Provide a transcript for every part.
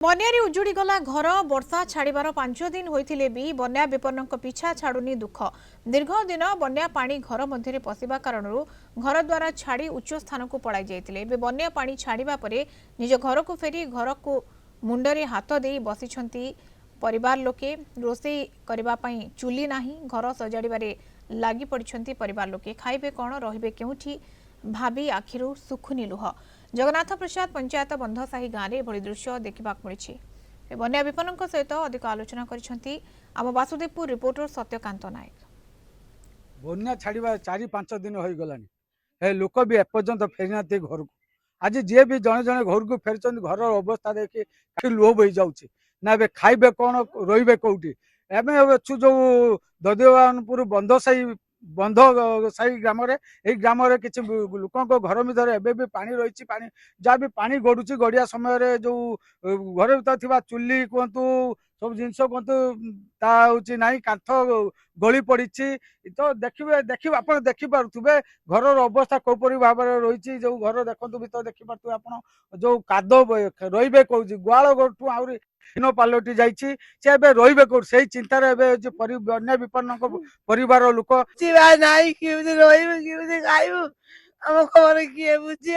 ବନ୍ୟାରେ ଉଜୁଡ଼ି ଗଲା ଘର ବର୍ଷା ଛାଡ଼ିବାର 5 ଦିନ ହୋଇଥିଲେ ବି ବନ୍ୟା ବିପନ୍ନଙ୍କ ପିଛା ଛାଡୁନି ଦୁଃଖ। ଦୀର୍ଘ ଦିନ ବନ୍ୟା ପାଣି ଘର ମଧ୍ୟରେ ପଶିବା କାରଣରୁ ଘରଦ୍ୱାର ଛାଡ଼ି ଉଚ୍ଚ ସ୍ଥାନକୁ ପଳାଇ ଯାଇଥିଲେ। ଏବେ ବନ୍ୟା ପାଣି ଛାଡ଼ିବା ପରେ ନିଜ ଘରକୁ ଫେରି ଘରକୁ ମୁଣ୍ଡରେ ହାତ ଦେଇ ବସିଛନ୍ତି ପରିବାର ଲୋକେ। ରୋଷେଇ କରିବା ପାଇଁ ଚୁଲି ନାହିଁ, ଘର ସଜାଡ଼ିବାରେ ଲାଗି ପଡ଼ିଛନ୍ତି ପରିବାର ଲୋକେ। ଖାଇବେ କ'ଣ, ରହିବେ କେଉଁଠି ଭାବି ଆଖିରୁ ସୁଖୁନି ଲୁହ। जगन्नाथ प्रसाद पंचायत बंधसाही गाँव में एभली दृश्य देखा मिली। बन्या विपन्न सहित अधिक आलोचना करम वासुदेवपुर रिपोर्टर सत्यकांत नायक। बन्या छाड़ा 4-5 दिन हो गलानी, लोक भी एपर्यंत फेरी ना घर को। आज जी भी जड़े जड़े घर को फेरी घर अवस्था देखिए लुह बही जाऊँगी ना। खाइबे कौन, रे कौटी। एम अच्छु जो ददिवानपुर बंध साही ग्राम ग्राम किसी लोक घर भर एवं भी पानी रही जहाँ भी पानी गड़ुची गड़िया समय जो घर भर चुली कहतु सब जिनस कहतु हूँ ना कांथ गली पड़ी। तो देखिए आप देखिपे घर अवस्था कौपरी भाव रही जो घर देखते भर देखिपे आप जो काद रे कौन गुआल घरठू आहरी हीन पलटि जाइए रे कौन से चिंतार बन्या विपन्न परिवार लोक खाइबू आम खबर किए बुझी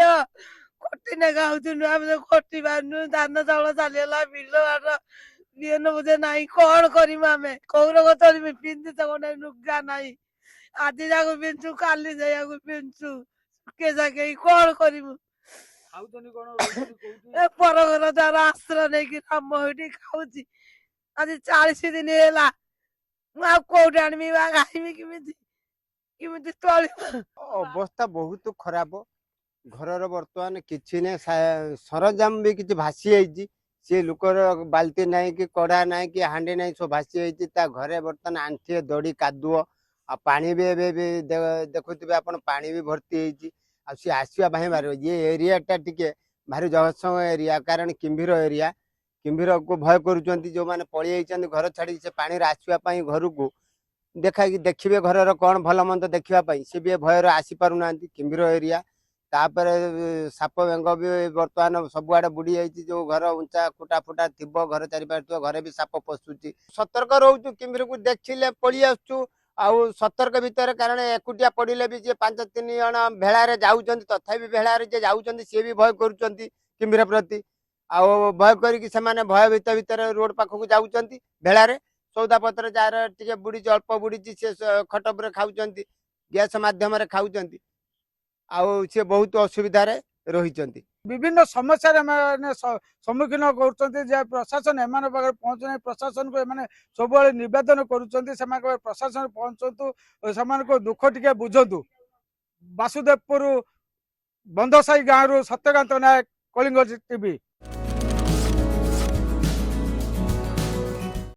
खटी ना खाऊनु आम तो खटी पारनु धान चाउल चलीगला बिल बाट बिहन बुझे ना कौन करमु आम कौर चलू पिंधि तो गोटे लुगा ना आज जाक पिंधु काली जाक पिंधु के जाके कौन करमु पर घर द्वार आश्रय नहीं राम खाऊँ आज 40 दिन है कौट आनमी खाइमी किमिति अवस्था बहुत खराब। घर बर्तमान किसी ने सरंजाम भी किसी भासी जाइए। सी लुकर बाल्टी ना कि कड़ा ना कि हांडी ना सब भासी जाइए। घरे बर्तमान आंठिए दड़ी कादुओ आ पानी भी देखुवे आप पानी भी भर्ती सी आसवा बाहर ये एरियाटा टिके भारी जगत्सम एरिया कारण किम्भीर एरिया किम्भीर को भय करुँच जो मैंने पलि घर छाड़ी से पानी आसवाई घर को देखिए घर कौन भल मंद देखापी सी भी भयर आसी पारना किम्भीर एरिया। तापर साप बेंग भी बर्तमान सबुआड़े बुड़ी जाइए जो घर उंचा खुटा फुटा थी घर चारिपार घर भी साप पशुची सतर्क रोचु किम्भीर को देखिले पलि आसु आउ सतर्क भितर कारण एकुटिया पड़े भी जे 5-3 जन भेड़ार जाऊँच तथापि भेड़ार जे जाऊँच सी भी भय करुँच किम्भीर प्रति आउ भय कर भय भितर रोड पाखक जाऊँच भेड़ार सौदा पत्र जार टे बुड़ी अल्प बुड़ी सी खटपर खाऊँ गैस मध्यम खाऊँ आउ सी बहुत असुविधा रही विभिन्न समस्या सम्मुखीन कर प्रशासन एम पहुँचना प्रशासन को एम सब नवेदन कर प्रशासन पहुँचतु दुख टे बुझतु। वासुदेवपुर बंधसाही गाँव सत्यकांत नायक, कलिंग टीवी।